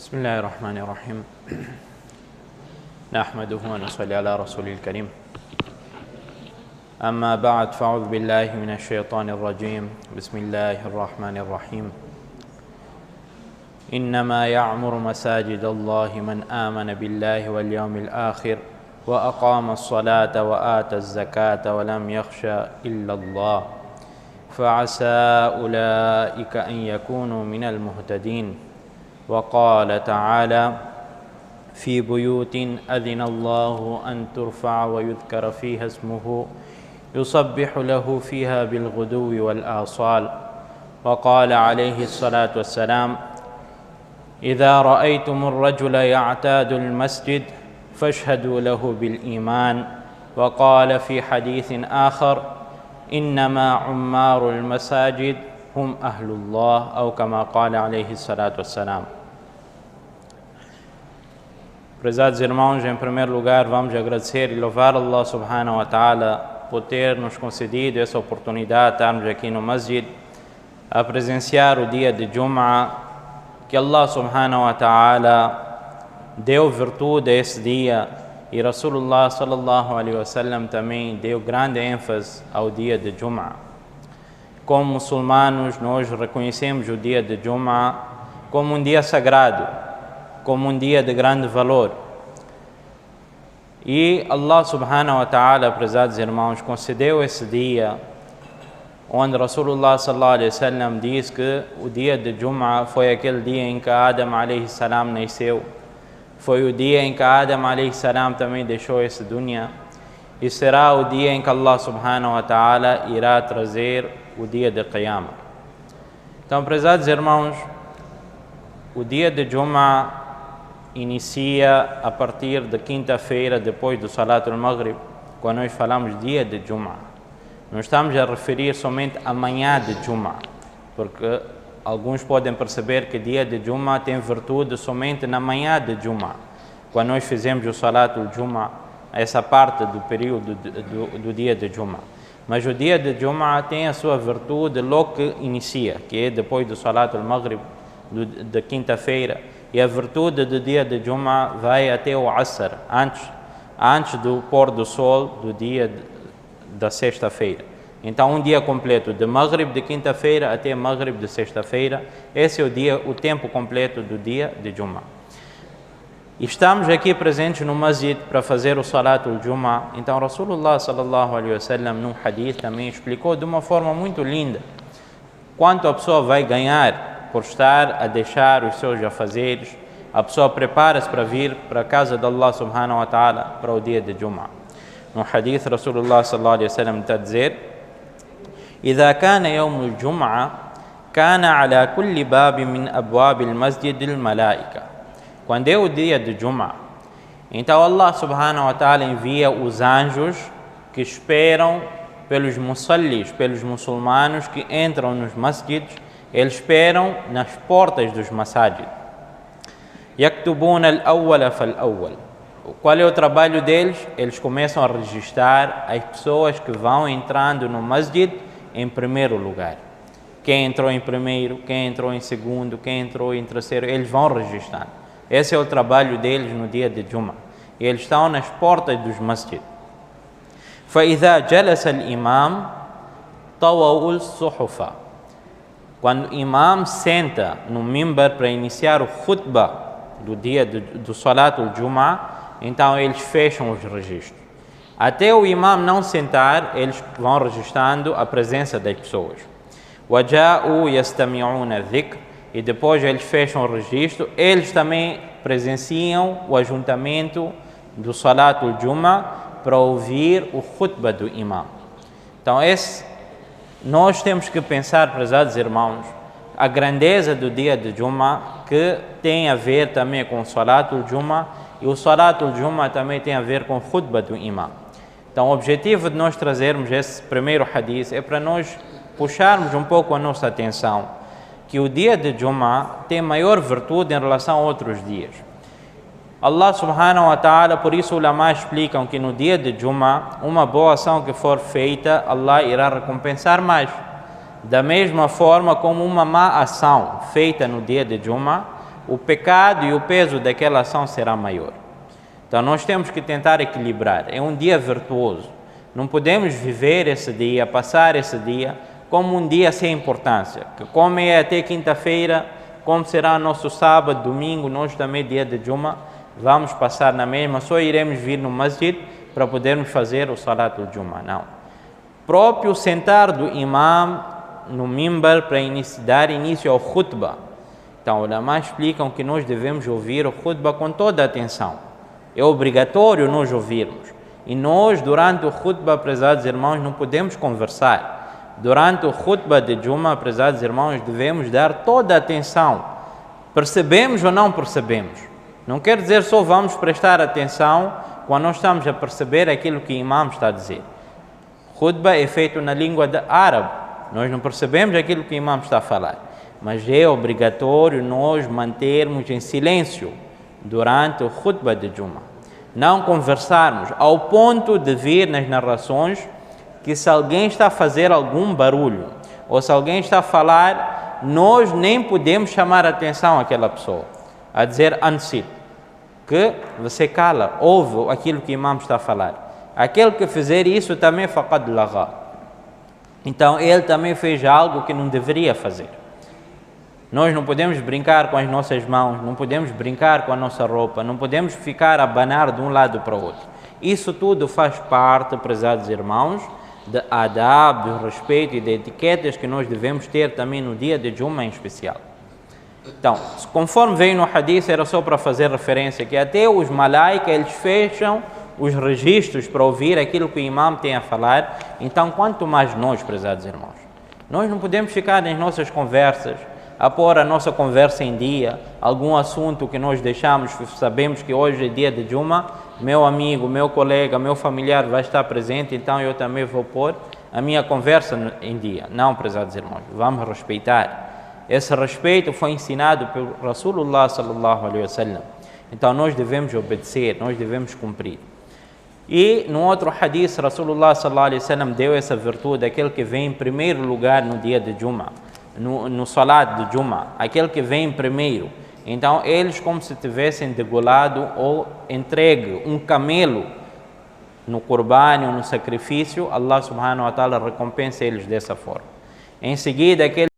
بسم الله الرحمن الرحيم نحمده ونصلي على رسول الكريم أما بعد فأعوذ بالله من الشيطان الرجيم بسم الله الرحمن الرحيم إنما يعمر مساجد الله من آمن بالله واليوم الآخر وأقام الصلاة وآتى الزكاة ولم يخش إلا الله فعسى أولئك أن يكونوا من المهتدين وقال تعالى في بيوت أذن الله أن ترفع ويذكر فيها اسمه يسبح له فيها بالغدو والآصال وقال عليه الصلاة والسلام إذا رأيتم الرجل يعتاد المسجد فاشهدوا له بالإيمان وقال في حديث آخر إنما عمار المساجد هم أهل الله أو كما قال عليه الصلاة والسلام. Prezados irmãos, em primeiro lugar vamos agradecer e louvar Allah subhanahu wa ta'ala por ter nos concedido essa oportunidade de estarmos aqui no Masjid a presenciar o dia de Jum'ah, que Allah subhanahu wa ta'ala deu virtude a esse dia e Rasulullah sallallahu alaihi wasallam também deu grande ênfase ao dia de Jum'ah. Como muçulmanos, nós reconhecemos o dia de Jum'ah como um dia sagrado, como um dia de grande valor. E Allah subhanahu wa ta'ala, prezados irmãos, concedeu esse dia onde Rasulullah sallallahu alaihi wasallam diz que o dia de Jum'ah foi aquele dia em que Adam alaihi salam nasceu, foi o dia em que Adam alaihi salam também deixou esse dunya, e será o dia em que Allah subhanahu wa ta'ala irá trazer o dia de Qiyamah. Então, prezados irmãos, o dia de Jum'ah inicia a partir de quinta-feira, depois do Salat al-Maghrib. Quando nós falamos dia de Jum'ah, não estamos a referir somente a manhã de Jum'ah, porque alguns podem perceber que dia de Jum'ah tem virtude somente na manhã de Jum'ah. Quando nós fizemos o Salat al-Jum'ah, essa parte do período do dia de Jum'ah. Mas o dia de Jum'ah tem a sua virtude logo que inicia, que é depois do Salat al-Maghrib, da quinta-feira. E a virtude do dia de Jum'ah vai até o Asr, antes do pôr do sol do dia da sexta-feira. Então, um dia completo, de Maghrib de quinta-feira até Maghrib de sexta-feira, esse é o tempo completo do dia de Jum'ah. Estamos aqui presentes no Masjid para fazer o Salat al-Jum'ah. Então, Rasulullah sallallahu alaihi wasallam, num hadith, também explicou de uma forma muito linda quanto a pessoa vai ganhar por estar a deixar os seus afazeres. A pessoa prepara-se para vir para a casa de Allah subhanahu wa ta'ala para o dia de Jum'ah. No hadith, Rasulullah sallallahu alaihi wasallam está a dizer: إذا كان يوم الجمعة كان على كل باب من أبواب المسجد الملائكة. Quando é o dia de Jum'ah, então Allah subhanahu wa ta'ala envia os anjos que esperam pelos musallis, pelos muçulmanos que entram nos masjids. Eles esperam nas portas dos masajid. Yaktubuna al-awwala fal-awwal. Qual é o trabalho deles? Eles começam a registrar as pessoas que vão entrando no masjid em primeiro lugar. Quem entrou em primeiro, quem entrou em segundo, quem entrou em terceiro, eles vão registrando. Esse é o trabalho deles no dia de Jum'ah. E eles estão nas portas dos masjid. فَإِذَا جَلَسَ الْإِمَامُ طَوَوُا الصُّحُفَ. Quando o imam senta no mimbar para iniciar o khutbah do dia do Salat al-Jum'ah, então eles fecham os registros. Até o imam não sentar, eles vão registrando a presença das pessoas. وَجَاءُوا يَسْتَمِعُونَ الذِّكْرَ. E depois eles fecham o registro. Eles também presenciam o ajuntamento do Salat al-Jum'ah para ouvir o khutbah do imam. Então nós temos que pensar, prezados irmãos, a grandeza do dia de Jum'ah, que tem a ver também com o Salat al-Jum'ah, e o Salat al-Jum'ah também tem a ver com o khutbah do imam. Então, o objetivo de nós trazermos esse primeiro hadith é para nós puxarmos um pouco a nossa atenção, que o dia de Jum'ah tem maior virtude em relação a outros dias. Allah subhanahu wa ta'ala, por isso os ulama explicam que no dia de Jum'ah, uma boa ação que for feita, Allah irá recompensar mais. Da mesma forma como uma má ação feita no dia de Jum'ah, o pecado e o peso daquela ação será maior. Então nós temos que tentar equilibrar. É um dia virtuoso. Não podemos viver esse dia, passar esse dia como um dia sem importância. Que como é até quinta-feira, como será nosso sábado, domingo, nós também dia de Juma, vamos passar na mesma, só iremos vir no masjid para podermos fazer o Salat al-Juma. Não. Próprio sentar do imam no mimbar para dar início ao khutbah. Então, os ulama explicam que nós devemos ouvir o khutbah com toda a atenção. É obrigatório nós ouvirmos. E nós, durante o khutbah, prezados irmãos, não podemos conversar. Durante o khutbah de Juma, prezados irmãos, devemos dar toda a atenção. Percebemos ou não percebemos? Não quer dizer só vamos prestar atenção quando nós estamos a perceber aquilo que o imam está a dizer. Khutbah é feito na língua árabe. Nós não percebemos aquilo que o imam está a falar. Mas é obrigatório nós mantermos em silêncio durante o khutbah de Juma. Não conversarmos ao ponto de vir nas narrações que se alguém está a fazer algum barulho ou se alguém está a falar, nós nem podemos chamar a atenção àquela pessoa, a dizer ansit, que você cala, ouve aquilo que o imam está a falar. Aquele que fizer isso também faqad lagha. Então ele também fez algo que não deveria fazer. Nós não podemos brincar com as nossas mãos, não podemos brincar com a nossa roupa, não podemos ficar a abanar de um lado para o outro. Isso tudo faz parte, prezados irmãos, de adab, do respeito e de etiquetas que nós devemos ter também no dia de Juma em especial. Então, conforme veio no hadith, era só para fazer referência que até os malaika, eles fecham os registros para ouvir aquilo que o imam tem a falar. Então, quanto mais nós, prezados irmãos, nós não podemos ficar nas nossas conversas, a pôr a nossa conversa em dia, algum assunto que nós deixamos, sabemos que hoje é dia de Juma, meu amigo, meu colega, meu familiar vai estar presente, então eu também vou pôr a minha conversa em dia. Não, prezados irmãos, vamos respeitar. Esse respeito foi ensinado pelo Rasulullah sallallahu alaihi wasallam. Então nós devemos obedecer, nós devemos cumprir. E no outro hadith, Rasulullah sallallahu alaihi wasallam deu essa virtude, aquele que vem em primeiro lugar no dia de Juma. No salat de Juma, aquele que vem primeiro. Então eles como se tivessem degolado ou entregue um camelo no qurbani ou no sacrifício, Allah subhanahu wa ta'ala recompensa eles dessa forma. Em seguida, aquele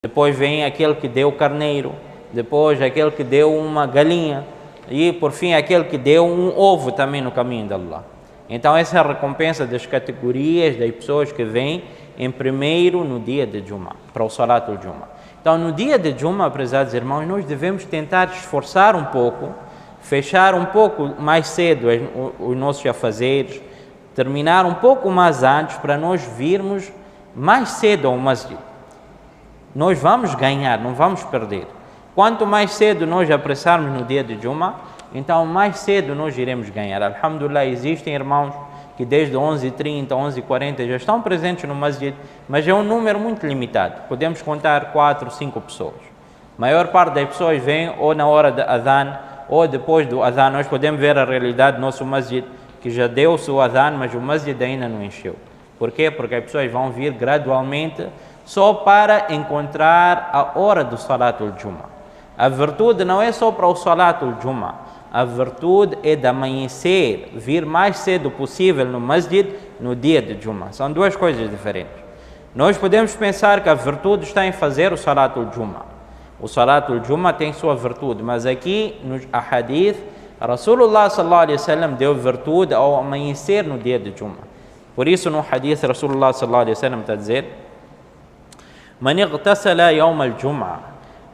depois vem aquele que deu carneiro, depois aquele que deu uma galinha e por fim aquele que deu um ovo também no caminho de Allah. Então essa é a recompensa das categorias das pessoas que vêm em primeiro no dia de Juma, para o Salat al-Juma. Então no dia de Juma, prezados irmãos, nós devemos tentar esforçar um pouco, fechar um pouco mais cedo os nossos afazeres, terminar um pouco mais antes para nós virmos mais cedo ao masjid. Nós vamos ganhar, não vamos perder. Quanto mais cedo nós apressarmos no dia de Juma, então mais cedo nós iremos ganhar. Alhamdulillah, existem irmãos que desde 11h30, 11h40 já estão presentes no masjid, mas é um número muito limitado. Podemos contar 4, 5 pessoas. A maior parte das pessoas vem ou na hora do adhan ou depois do adhan. Nós podemos ver a realidade do nosso masjid, que já deu-se o adhan, mas o masjid ainda não encheu. Por quê? Porque as pessoas vão vir gradualmente só para encontrar a hora do Salat al-Juma. A virtude não é só para o Salat al-Juma. A virtude é de amanhecer, vir mais cedo possível no masjid no dia de Juma. São duas coisas diferentes. Nós podemos pensar que a virtude está em fazer o Salat al-Juma. O Salat al-Juma tem sua virtude, mas aqui no hadith, Rasulullah sallallahu alaihi wasallam deu virtude ao amanhecer no dia de Juma. Por isso no hadith Rasulullah sallallahu alaihi wasallam está a dizer: Man ightasala yawm al-Jum'a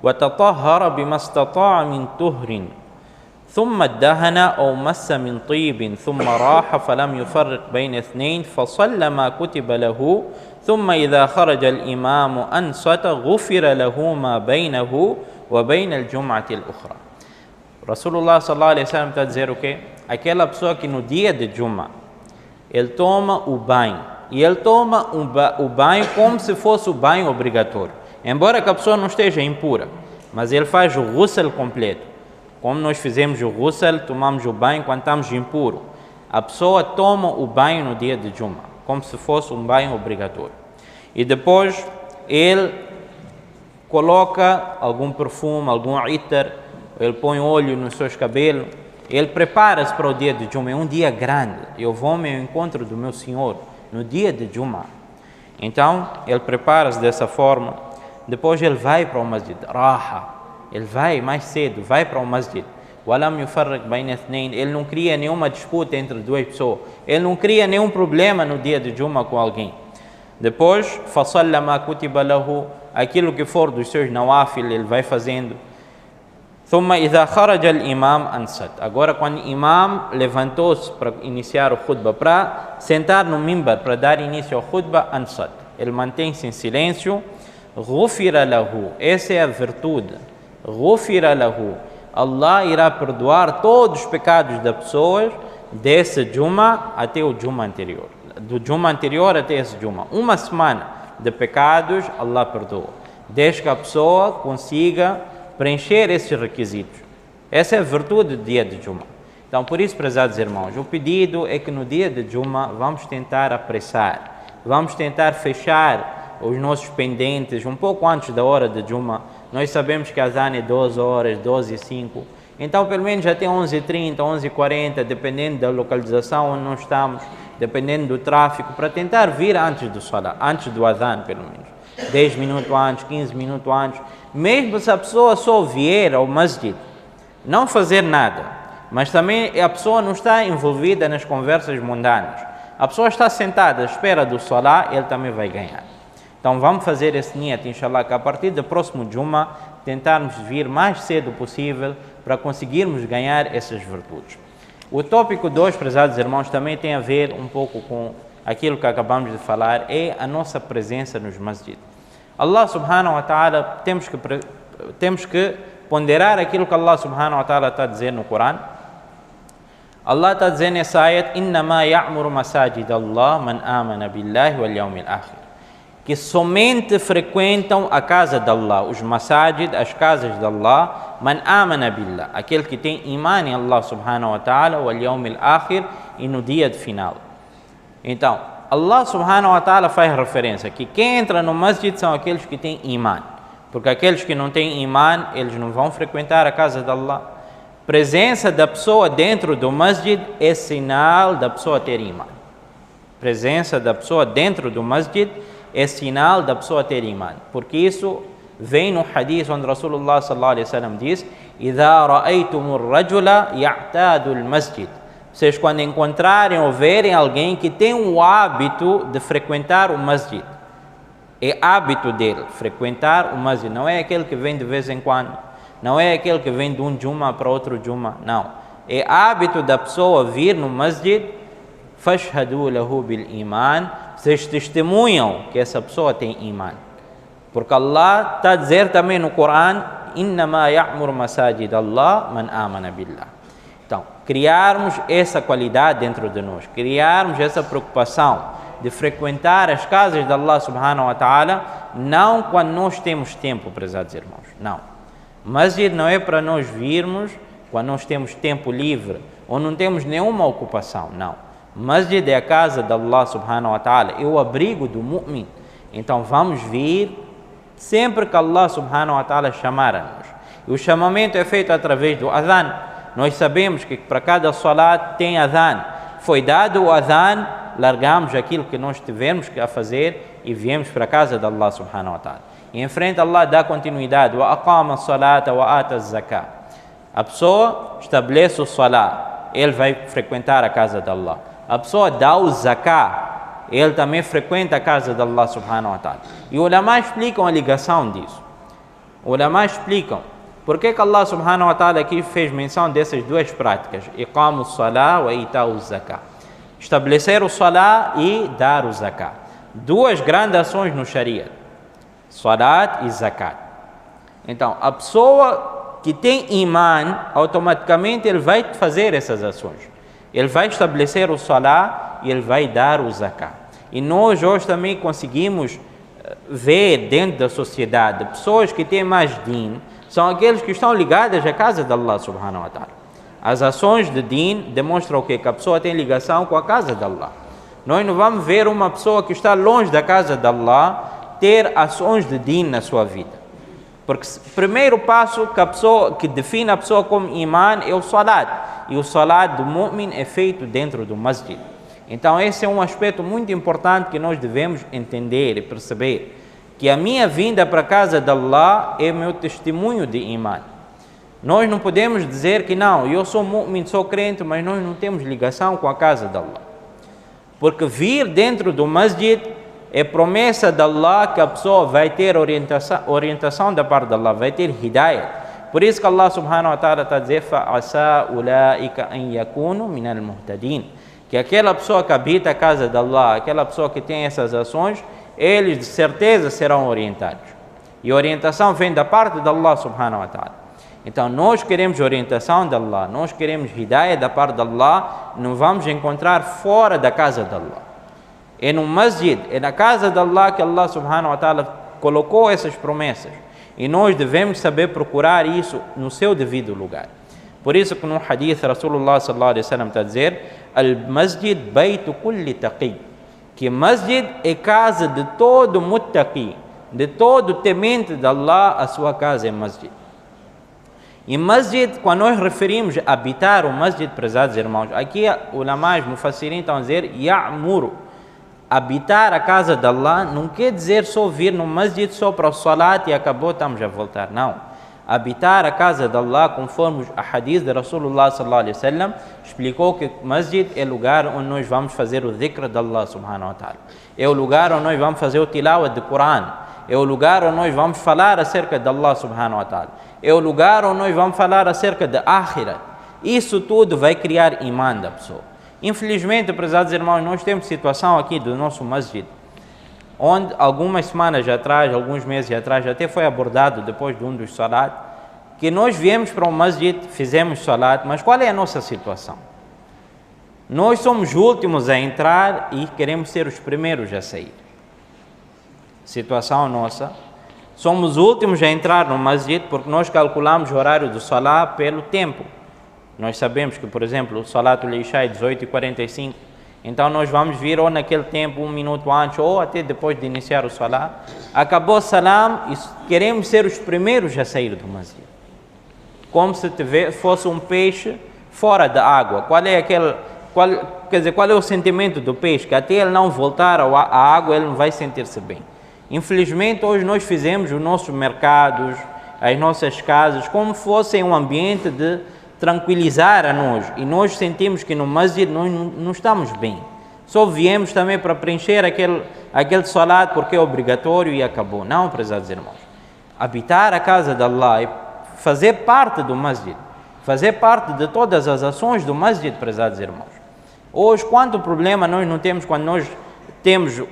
wa tatahhara bima istata'a min tuhrin ثم ادهن أو مس من طيب ثم راح فلم يفرق بين اثنين فصلى ما كتب له ثم إذا خرج الإمام أنصت غفر له ما بينه وبين الجمعة الأخرى. Rasulullah sallallahu alaihi wasallam está a dizer o quê? Aquela pessoa que no dia de Juma ele toma o banho e ele toma o banho como se fosse o banho obrigatório, embora que a pessoa não esteja impura, mas ele faz o ghusl completo. Como nós fizemos o ghusl, tomamos o banho quando estamos impuros. A pessoa toma o banho no dia de Juma, como se fosse um banho obrigatório. E depois ele coloca algum perfume, algum itar, ele põe óleo nos seus cabelos, ele prepara-se para o dia de Juma. É um dia grande, eu vou ao encontro do meu Senhor no dia de Juma. Então ele prepara-se dessa forma. Depois ele vai para o masjid, raha, ele vai mais cedo, vai para o masjid. Walam yufarriq bayna ithnain, ele não cria nenhuma disputa entre duas pessoas, ele não cria nenhum problema no dia de Juma com alguém. Depois, fasalla ma kutiba lahu, aquilo que for dos seus nawafil, ele vai fazendo. Thumma idha kharaja al-imam ansat. Agora, quando o imam levantou-se para iniciar o khutbah, para sentar no mimbar, para dar início ao khutbah, ansat. Ele mantém-se em silêncio. Ghufira lahu, essa é a virtude. Ghufira lahu, Allah irá perdoar todos os pecados das pessoas desse Juma até o Juma anterior. Do Juma anterior até esse Juma. Uma semana de pecados, Allah perdoa. Desde que a pessoa consiga preencher esses requisitos. Essa é a virtude do dia de Juma. Então, por isso, prezados irmãos, o pedido é que no dia de Juma vamos tentar apressar, vamos tentar fechar os nossos pendentes um pouco antes da hora de Juma. Nós sabemos que a azan é 12 horas, 12h05. Então, pelo menos até 11h30, 11h40, dependendo da localização onde nós estamos, dependendo do tráfego, para tentar vir antes do salat, antes do azan, pelo menos. 10 minutos antes, 15 minutos antes. Mesmo se a pessoa só vier ao masjid, não fazer nada, mas também a pessoa não está envolvida nas conversas mundanas. A pessoa está sentada à espera do salat, ele também vai ganhar. Então vamos fazer esse niyat, inshallah, que a partir do próximo Juma tentarmos vir mais cedo possível para conseguirmos ganhar essas virtudes. O tópico 2, prezados irmãos, também tem a ver um pouco com aquilo que acabamos de falar, é a nossa presença nos masjid. Allah subhanahu wa ta'ala, temos que ponderar aquilo que Allah subhanahu wa ta'ala está a dizer no Corão. Allah está a dizer nessa ayat, innama ya'muru masajid Allah man amana billahi wal yawmil akhir, que somente frequentam a casa de Allah, os masajid, as casas de Allah, man amana billah, aquele que tem iman em Allah subhanahu wa ta'ala, wal yawmil akhir, e no dia de final. Então, Allah subhanahu wa ta'ala faz referência que quem entra no masjid são aqueles que têm iman, porque aqueles que não têm iman, eles não vão frequentar a casa de Allah. Presença da pessoa dentro do masjid é sinal da pessoa ter iman. Presença da pessoa dentro do masjid é sinal da pessoa ter iman, porque isso vem no hadith onde Rasulullah sallallahu alaihi wasallam diz: "Idha ra'aytumur rajula ya'tadu al-masjid", vocês quando encontrarem ou verem alguém que tem o hábito de frequentar o masjid, é hábito dele frequentar o masjid, não é aquele que vem de vez em quando, não é aquele que vem de um Juma para outro Juma, não, é hábito da pessoa vir no masjid. Fashhadu lahu bil iman, vocês testemunham que essa pessoa tem iman, porque Allah está a dizer também no Corão: innama ya'muru masajid Allah man amana billah. Então, criarmos essa qualidade dentro de nós, criarmos essa preocupação de frequentar as casas de Allah subhanahu wa ta'ala, não quando nós temos tempo, prezados irmãos, não. Masjid não é para nós virmos quando nós temos tempo livre ou não temos nenhuma ocupação, não. Masjid é a casa de Allah subhanahu wa ta'ala, é o abrigo do mu'min. Então vamos vir sempre que Allah subhanahu wa ta'ala chamar-nos. E o chamamento é feito através do adhan. Nós sabemos que para cada salat tem adhan. Foi dado o adhan, largamos aquilo que nós tivemos a fazer e viemos para a casa de Allah subhanahu wa ta'ala. E em frente Allah dá continuidade. Wa aqama as-salata wa ata az-zakah. A pessoa estabelece o salat, ele vai frequentar a casa de Allah. A pessoa dá o zakah, ele também frequenta a casa de Allah subhanahu wa ta'ala. E os ulama explicam a ligação disso. Os ulama explicam por que Allah subhanahu wa ta'ala aqui fez menção dessas duas práticas, iqamu salah wa ita'u zakah. Estabelecer o salah e dar o zakah. Duas grandes ações no Sharia, salat e zakat. Então, a pessoa que tem iman, automaticamente ele vai fazer essas ações. Ele vai estabelecer o salah e ele vai dar o zakah. E nós hoje também conseguimos ver dentro da sociedade pessoas que têm mais din, são aqueles que estão ligados à casa de Allah subhanahu wa ta'ala. As ações de din demonstram o quê? Que a pessoa tem ligação com a casa de Allah. Nós não vamos ver uma pessoa que está longe da casa de Allah ter ações de din na sua vida. Porque o primeiro passo que define a pessoa como imã é o salat. E o salat do mu'min é feito dentro do masjid. Então esse é um aspecto muito importante que nós devemos entender e perceber. Que a minha vinda para a casa de Allah é meu testemunho de imã. Nós não podemos dizer que não, eu sou mu'min, sou crente, mas nós não temos ligação com a casa de Allah. Porque vir dentro do masjid é promessa de Allah que a pessoa vai ter orientação da parte de Allah, vai ter hidayah. Por isso que Allah subhanahu wa ta'ala está a dizer فَعَسَى أُولَٰئِكَ أَنْ يَكُونُوا مِنَ الْمُهْتَدِينَ, que aquela pessoa que habita a casa de Allah, aquela pessoa que tem essas ações, eles de certeza serão orientados. E a orientação vem da parte de Allah subhanahu wa ta'ala. Então nós queremos orientação de Allah, nós queremos hidayah da parte de Allah, não vamos encontrar fora da casa de Allah. É no masjid, é na casa de Allah que Allah subhanahu wa ta'ala colocou essas promessas. E nós devemos saber procurar isso no seu devido lugar. Por isso que no hadith Rasulullah sallallahu alaihi wasallam está a dizer: Al-masjid baytu kulli taqi, que masjid é casa de todo muttaqi, de todo temente de Allah, a sua casa é masjid. E masjid, quando nós referimos a habitar o masjid, prezados irmãos, aqui ulamás mufassirin estão a dizer ya'muru. Habitar a casa de Allah não quer dizer só vir no masjid só para o salat e acabou, estamos a voltar. Não. Habitar a casa de Allah, conforme a hadith de Rasulullah sallallahu alaihi wasallam, explicou que masjid é o lugar onde nós vamos fazer o dhikr de Allah subhanahu wa ta'ala. É o lugar onde nós vamos fazer o tilawat do Coran. É o lugar onde nós vamos falar acerca de Allah subhanahu wa ta'ala. É o lugar onde nós vamos falar acerca de Akhirah. Isso tudo vai criar imã da pessoa. Infelizmente, prezados irmãos, nós temos situação aqui do nosso masjid, onde algumas semanas atrás, alguns meses atrás, até foi abordado depois de um dos salat, que nós viemos para o masjid, fizemos salat, mas qual é a nossa situação? Nós somos os últimos a entrar e queremos ser os primeiros a sair. Situação nossa, somos os últimos a entrar no masjid porque nós calculamos o horário do salat pelo tempo. Nós sabemos que, por exemplo, o Salatul Isha é 18h45, então nós vamos vir ou naquele tempo, 1 minuto antes, ou até depois de iniciar o Salat. Acabou o Salam e queremos ser os primeiros a sair do masjid. Como se fosse um peixe fora da água. Qual é o sentimento do peixe? Que até ele não voltar à água, ele não vai sentir-se bem. Infelizmente, hoje nós fizemos os nossos mercados, as nossas casas, como fossem um ambiente de tranquilizar a nós, e nós sentimos que no masjid nós não estamos bem. Só viemos também para preencher aquele salat porque é obrigatório e acabou. Não, prezados irmãos. Habitar a casa de Allah e fazer parte do masjid, fazer parte de todas as ações do masjid, prezados irmãos. Hoje, quanto problema nós não temos quando nós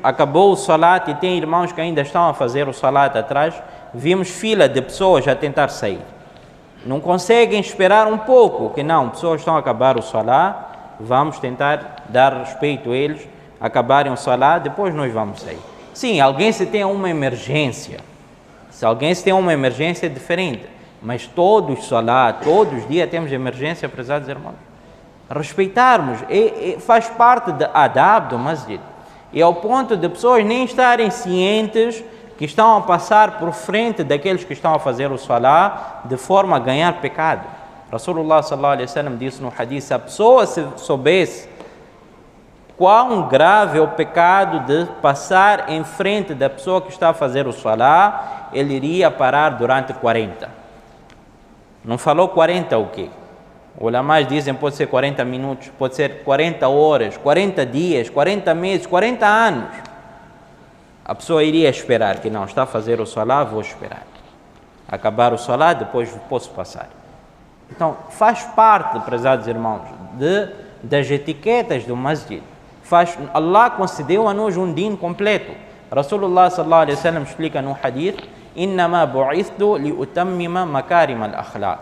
acabou o salat e tem irmãos que ainda estão a fazer o salat atrás, vimos fila de pessoas a tentar sair. Não conseguem esperar um pouco, que não, pessoas estão a acabar o salat, vamos tentar dar respeito a eles, acabarem o salat, depois nós vamos sair. Sim, se tem uma emergência, é diferente, mas todos os salat, todos os dias temos emergência, prezados irmãos. Respeitarmos, faz parte da adab do masjid, e ao ponto de pessoas nem estarem cientes que estão a passar por frente daqueles que estão a fazer o salat de forma a ganhar pecado. Rasulullah sallallahu alaihi wasallam disse no hadith: se a pessoa soubesse quão grave é o pecado de passar em frente da pessoa que está a fazer o salat, ele iria parar durante 40. Não falou 40 o quê? Os ulamás dizem pode ser 40 minutos, pode ser 40 horas, 40 dias, 40 meses, 40 anos. A pessoa iria esperar que não, está a fazer o salat, vou esperar. Acabar o salat, depois posso passar. Então, faz parte, prezados irmãos, das etiquetas do masjid. Allah concedeu a nós um din completo. Rasulullah sallallahu alaihi wasallam explica no hadith: Innama bu'ithtu li'utammima makarim al-akhlaq,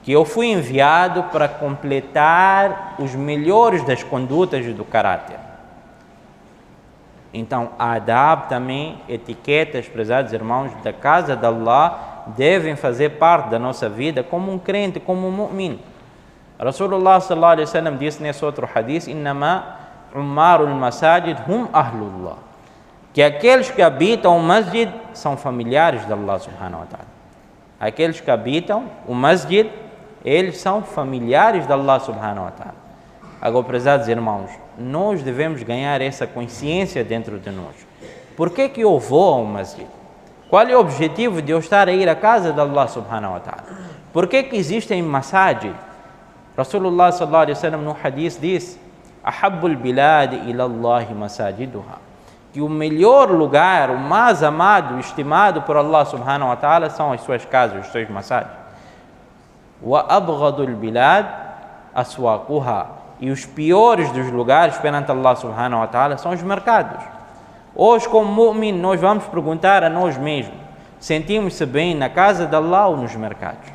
que eu fui enviado para completar os melhores das condutas do caráter. Então, a adab também, etiquetas, prezados irmãos, da casa de Allah, devem fazer parte da nossa vida como um crente, como um mu'min. Rasulullah sallallahu alaihi wasallam disse nesse outro hadith: Innama Ummarul masajid hum ahlullah. Que aqueles que habitam o masjid são familiares de Allah subhanahu wa ta'ala. Aqueles que habitam o masjid, eles são familiares de Allah subhanahu wa ta'ala. Agora, prezados irmãos, nós devemos ganhar essa consciência dentro de nós. Por que eu vou ao masjid? Qual é o objetivo de eu estar a ir à casa de Allah subhanahu wa ta'ala? Por que existem masajid? Rasulullah sallallahu alaihi wasallam no hadith diz: Ahabbul bilad ila Allah masajiduha. Que o melhor lugar, o mais amado, estimado por Allah subhanahu wa ta'ala são as suas casas, os seus masajid. Wa abghadul bilad aswaquha. E os piores dos lugares perante Allah subhanahu wa ta'ala são os mercados. Hoje, como mu'min, nós vamos perguntar a nós mesmos: sentimos-se bem na casa de Allah ou nos mercados?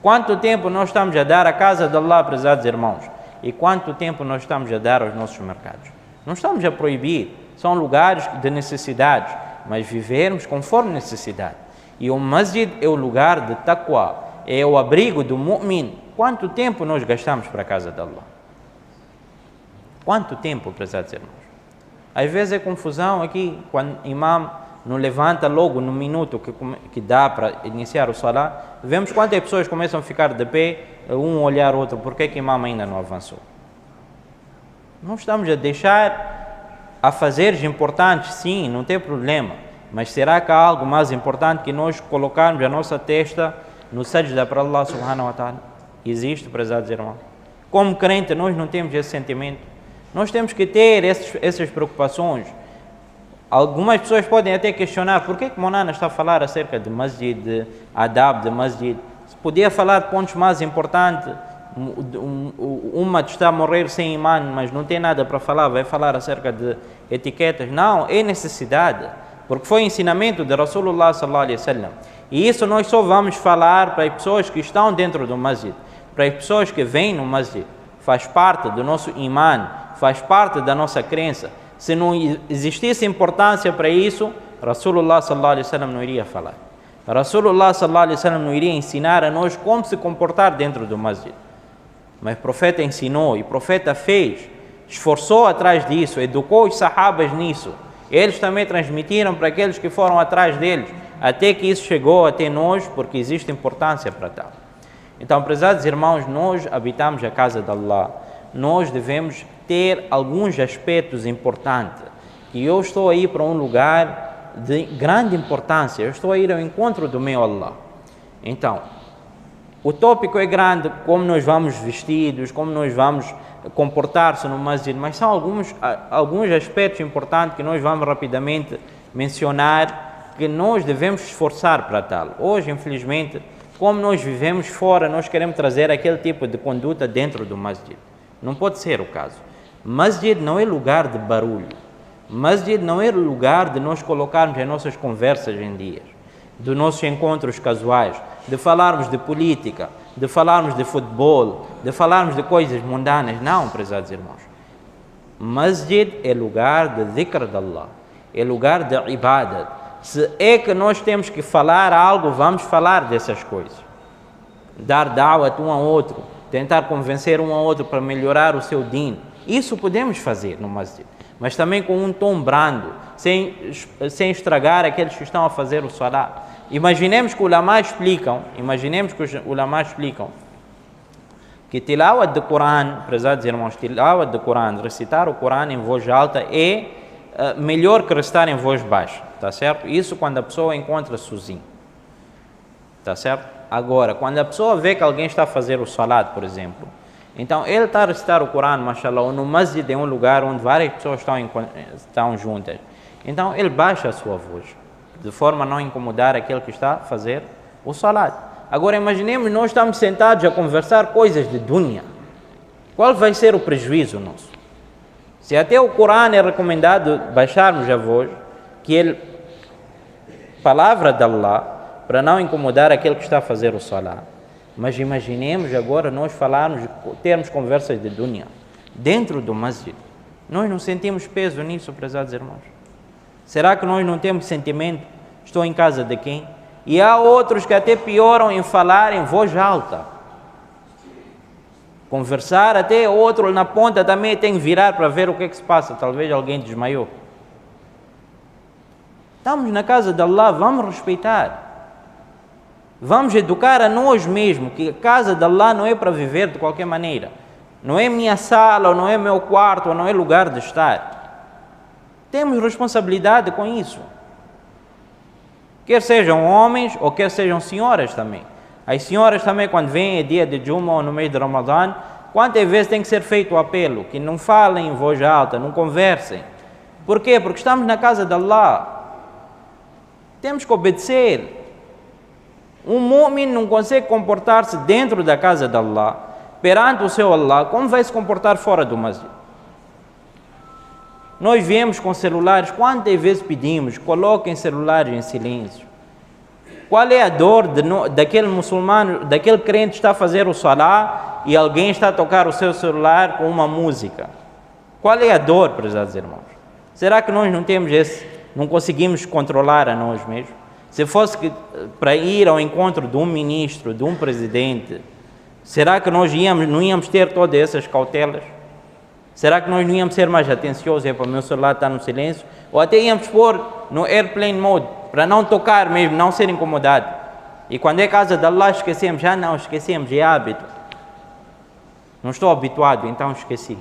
Quanto tempo nós estamos a dar à casa de Allah, prezados irmãos? E quanto tempo nós estamos a dar aos nossos mercados? Não estamos a proibir, são lugares de necessidades, mas vivermos conforme necessidade. E o masjid é o lugar de taqwa, é o abrigo do mu'min. Quanto tempo nós gastamos para a casa de Allah? Quanto tempo, prezados irmãos? Às vezes é confusão aqui, quando o imam não levanta logo no minuto que dá para iniciar o salah, vemos quantas pessoas começam a ficar de pé, um olhar o outro, porque que o imam ainda não avançou? Não estamos a deixar afazeres importantes, sim, não tem problema, mas será que há algo mais importante que nós colocarmos a nossa testa no sajda para Allah subhanahu wa ta'ala? Existe, prezados irmãos? Como crente, nós não temos esse sentimento. Nós temos que ter essas preocupações. Algumas pessoas podem até questionar por que Monana está a falar acerca de masjid, de adab, de masjid. Se podia falar de pontos mais importantes, uma está a morrer sem imã, mas não tem nada para falar, vai falar acerca de etiquetas. Não, é necessidade, porque foi ensinamento de Rasulullah sallallahu alaihi wasallam. E isso nós só vamos falar para as pessoas que estão dentro do masjid, para as pessoas que vêm no masjid. Faz parte do nosso imã, faz parte da nossa crença. Se não existisse importância para isso, Rasulullah sallallahu alaihi wasallam não iria falar. Rasulullah sallallahu alaihi wasallam não iria ensinar a nós como se comportar dentro do masjid. Mas o profeta ensinou e o profeta fez, esforçou atrás disso, educou os sahabas nisso. Eles também transmitiram para aqueles que foram atrás deles, até que isso chegou até nós, porque existe importância para tal. Então, prezados irmãos, nós habitamos a casa de Allah. Nós devemos ter alguns aspectos importantes. Que eu estou a ir para um lugar de grande importância, eu estou a ir ao encontro do meu Allah. Então, o tópico é grande, como nós vamos vestidos, como nós vamos comportar-se no masjid, mas são alguns aspectos importantes que nós vamos rapidamente mencionar, que nós devemos esforçar para tal. Hoje, infelizmente, como nós vivemos fora, nós queremos trazer aquele tipo de conduta dentro do masjid. Não pode ser o caso. Masjid não é lugar de barulho. Masjid não é lugar de nós colocarmos as nossas conversas em dias, dos nossos encontros casuais, de falarmos de política, de falarmos de futebol, de falarmos de coisas mundanas. Não, prezados irmãos. Masjid é lugar de dhikr de Allah, é lugar de ibadat. Se é que nós temos que falar algo, vamos falar dessas coisas. Dar da'wat um ao outro, tentar convencer um ao outro para melhorar o seu din. Isso podemos fazer no masjid, mas também com um tom brando, sem estragar aqueles que estão a fazer o salat. Imaginemos que os ulama explicam que tilawat do Coran, prezados irmãos, tilawat do Coran, recitar o Coran em voz alta é melhor que recitar em voz baixa, tá certo? Isso quando a pessoa encontra sozinho, tá certo? Agora, quando a pessoa vê que alguém está a fazer o salat, por exemplo, então ele está a recitar o Coran, mashallah, no masjid é um lugar onde várias pessoas estão juntas, então ele baixa a sua voz, de forma a não incomodar aquele que está a fazer o salat. Agora imaginemos, nós estamos sentados a conversar coisas de dunya. Qual vai ser o prejuízo nosso? Se até o Coran é recomendado baixarmos a voz, que é palavra de Allah, para não incomodar aquele que está a fazer o salat. Mas imaginemos agora nós falarmos, termos conversas de dunya dentro do masjid. Nós não sentimos peso nisso, prezados irmãos? Será que nós não temos sentimento? Estou em casa de quem? E há outros que até pioram em falar em voz alta. Conversar, até outro na ponta também tem que virar para ver o que é que se passa. Talvez alguém desmaiou. Estamos na casa de Allah, vamos respeitar. Vamos educar a nós mesmos, que a casa de Allah não é para viver de qualquer maneira. Não é minha sala, ou não é meu quarto, ou não é lugar de estar. Temos responsabilidade com isso. Quer sejam homens, ou quer sejam senhoras também. As senhoras também, quando vêm dia de Juma ou no mês de Ramadã, quantas vezes tem que ser feito o apelo? Que não falem em voz alta, não conversem. Por quê? Porque estamos na casa de Allah. Temos que obedecer. Um mu'min não consegue comportar-se dentro da casa de Allah, perante o seu Allah, como vai se comportar fora do masjid? Nós viemos com celulares, quantas vezes pedimos, coloquem celulares em silêncio. Qual é a dor daquele muçulmano, daquele crente que está a fazer o salá e alguém está a tocar o seu celular com uma música? Qual é a dor, prezados irmãos? Será que nós não conseguimos controlar a nós mesmos? Se fosse para ir ao encontro de um ministro, de um presidente, será que nós não íamos ter todas essas cautelas? Será que nós não íamos ser mais atenciosos? Para o meu celular está no silêncio? Ou até íamos pôr no airplane mode, para não tocar mesmo, não ser incomodado. E quando é casa de Allah esquecemos, esquecemos, é hábito. Não estou habituado, então esqueci.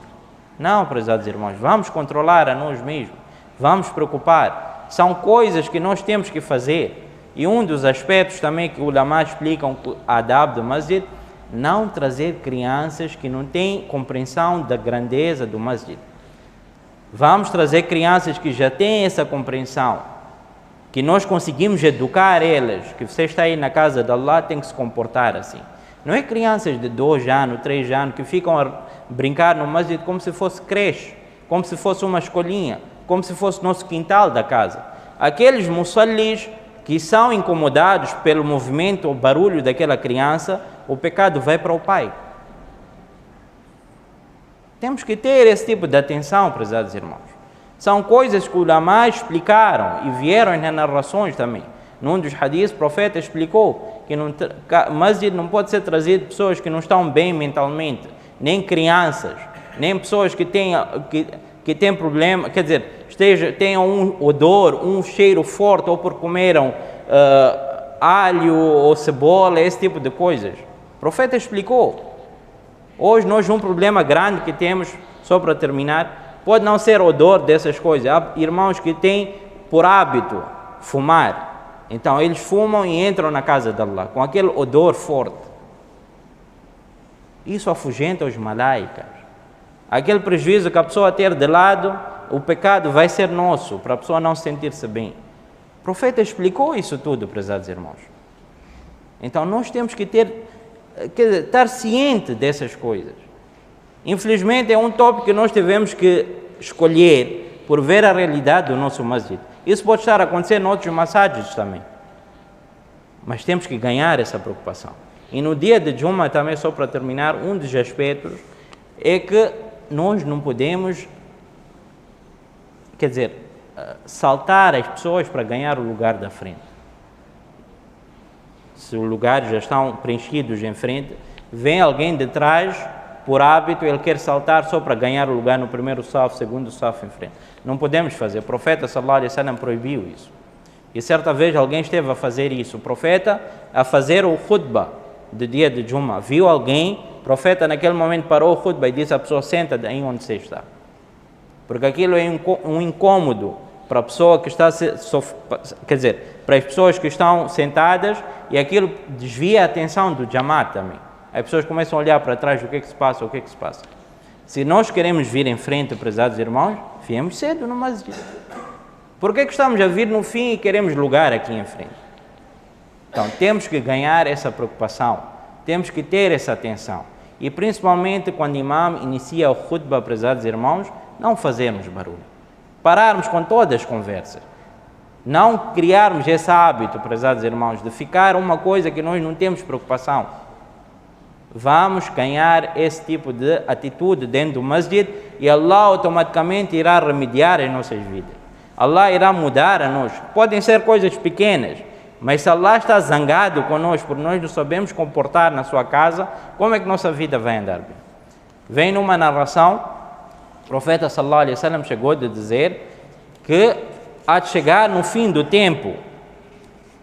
Não, prezados irmãos, vamos controlar a nós mesmos, vamos preocupar. São coisas que nós temos que fazer. E um dos aspectos também que o ulama explicam, a adab do masjid, não trazer crianças que não têm compreensão da grandeza do masjid. Vamos trazer crianças que já têm essa compreensão, que nós conseguimos educar elas, que você está aí na casa de Allah, tem que se comportar assim. Não é crianças de 2 anos, 3 anos, que ficam a brincar no masjid como se fosse creche, como se fosse uma escolinha, como se fosse nosso quintal da casa. Aqueles musallis que são incomodados pelo movimento ou barulho daquela criança, o pecado vai para o pai. Temos que ter esse tipo de atenção, prezados irmãos. São coisas que os ulama explicaram e vieram nas narrações também. Num dos hadiths, o profeta explicou que masjid não pode ser trazido pessoas que não estão bem mentalmente, nem crianças, nem pessoas que têm problema, quer dizer, tenham um odor, um cheiro forte, ou por comeram alho ou cebola, esse tipo de coisas. O profeta explicou. Hoje nós um problema grande que temos, só para terminar, pode não ser odor dessas coisas. Há irmãos que têm por hábito fumar. Então eles fumam e entram na casa de Allah com aquele odor forte. Isso afugenta os malaicas. Aquele prejuízo que a pessoa ter de lado, o pecado vai ser nosso, para a pessoa não sentir-se bem. O profeta explicou isso tudo, prezados irmãos. Então nós temos que estar ciente dessas coisas. Infelizmente é um tópico que nós tivemos que escolher por ver a realidade do nosso masjid. Isso pode estar a acontecer em outros masjids também. Mas temos que ganhar essa preocupação. E no dia de Juma também, só para terminar, um dos aspectos é que nós não podemos, saltar as pessoas para ganhar o lugar da frente. Se os lugares já estão preenchidos em frente, vem alguém de trás, por hábito, ele quer saltar só para ganhar o lugar no primeiro saf, segundo saf em frente. Não podemos fazer. O profeta sallallahu alaihi wasallam proibiu isso. E certa vez alguém esteve a fazer isso. O profeta a fazer o khutbah do dia de Juma. Viu alguém, o profeta naquele momento parou o khutbah e disse à pessoa, senta aí onde você está. Porque aquilo é um incômodo para a pessoa que está, para as pessoas que estão sentadas, e aquilo desvia a atenção do jamaat também. As pessoas começam a olhar para trás, o que é que se passa. Se nós queremos vir em frente, prezados irmãos, viemos cedo no masjid. Por que estamos a vir no fim e queremos lugar aqui em frente? Então temos que ganhar essa preocupação, temos que ter essa atenção. E principalmente quando o imam inicia o khutbah, prezados irmãos, não fazermos barulho. Pararmos com todas as conversas. Não criarmos esse hábito, prezados irmãos, de ficar uma coisa que nós não temos preocupação. Vamos ganhar esse tipo de atitude dentro do masjid e Allah automaticamente irá remediar as nossas vidas. Allah irá mudar a nós. Podem ser coisas pequenas, mas se Allah está zangado conosco por nós não sabemos comportar na sua casa, como é que nossa vida vai andar bem? Vem numa narração, o profeta sallallahu alaihi wasallam chegou a dizer que há de chegar no fim do tempo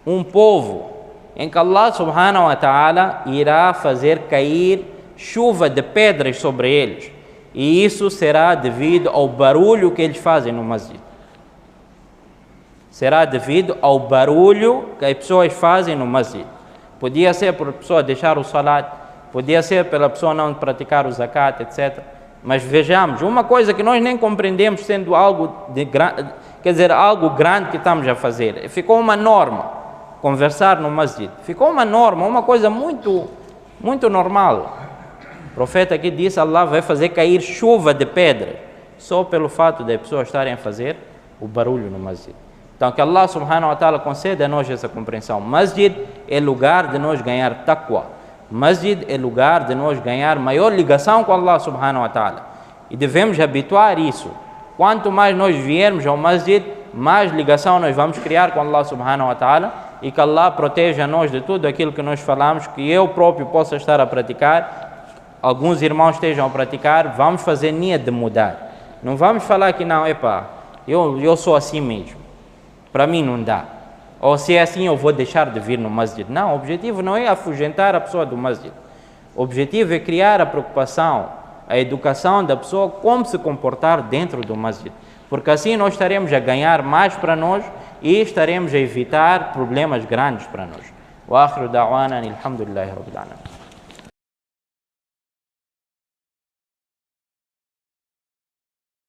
um povo em que Allah subhanahu wa ta'ala irá fazer cair chuva de pedras sobre eles, e isso será devido ao barulho que eles fazem no masjid. Será devido ao barulho que as pessoas fazem no masjid. Podia ser por a pessoa deixar o salat, podia ser pela pessoa não praticar o zakat, etc. Mas vejamos, uma coisa que nós nem compreendemos sendo algo algo grande que estamos a fazer. Ficou uma norma conversar no masjid. Ficou uma norma, uma coisa muito normal. O profeta aqui disse: Allah vai fazer cair chuva de pedras só pelo fato de as pessoas estarem a fazer o barulho no masjid. Então que Allah subhanahu wa ta'ala conceda a nós essa compreensão. Masjid é lugar de nós ganhar taqwa. Masjid é lugar de nós ganhar maior ligação com Allah subhanahu wa ta'ala. E devemos habituar isso. Quanto mais nós viermos ao masjid, mais ligação nós vamos criar com Allah subhanahu wa ta'ala, e que Allah proteja nós de tudo aquilo que nós falamos, que eu próprio possa estar a praticar, alguns irmãos estejam a praticar. Vamos fazer nia de mudar. Não vamos falar que não, eu sou assim mesmo, para mim não dá. Ou se é assim eu vou deixar de vir no masjid. Não, o objetivo não é afugentar a pessoa do masjid. O objetivo é criar a preocupação, a educação da pessoa, como se comportar dentro do masjid. Porque assim nós estaremos a ganhar mais para nós e estaremos a evitar problemas grandes para nós. Wa akhiru da'wana alhamdulillahi rabbil alamin.